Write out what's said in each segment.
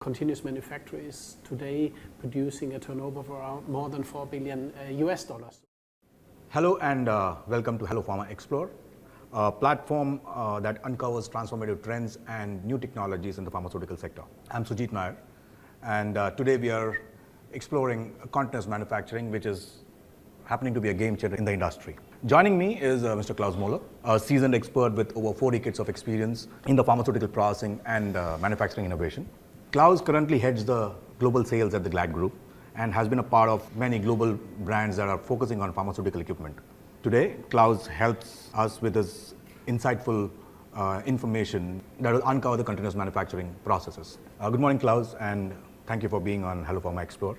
continuous manufacturer is today producing a turnover of around more than $4 billion US dollars. Hello and welcome to Hello Pharma Explore, a platform that uncovers transformative trends and new technologies in the pharmaceutical sector. I'm Sujit Nair, and today we are exploring continuous manufacturing, which is happening to be a game changer in the industry. Joining me is Mr. Klaus Moeller, a seasoned expert with over 4 decades of experience in the pharmaceutical processing and manufacturing innovation. Klaus currently heads the global sales at the Glatt Group and has been a part of many global brands that are focusing on pharmaceutical equipment. Today, Klaus helps us with his insightful information that will uncover the continuous manufacturing processes. Good morning, Klaus, and thank you for being on Hello Pharma Explore.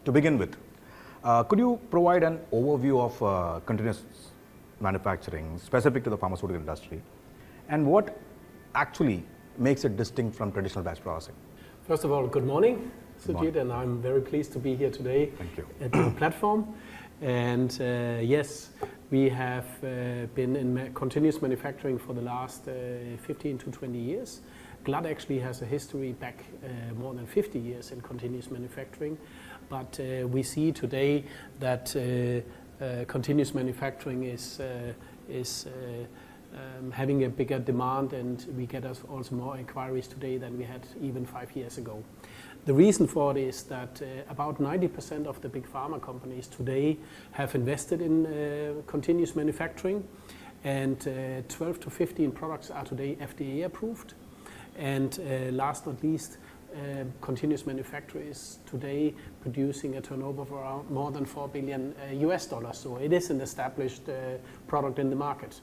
To begin with, could you provide an overview of continuous manufacturing specific to the pharmaceutical industry, and what actually makes it distinct from traditional batch processing? First of all, good morning, Sujit, and I'm very pleased to be here today at your platform. And yes, we have been in continuous manufacturing for the last 15 to 20 years. Glatt actually has a history back more than 50 years in continuous manufacturing, but we see today that continuous manufacturing is having a bigger demand, and we get also more inquiries today than we had even 5 years ago. The reason for it is that about 90% of the big pharma companies today have invested in continuous manufacturing, and 12 to 15 products are today FDA approved. And last not least, continuous manufacturer is today producing a turnover of around more than $4 billion US dollars. So it is an established product in the market.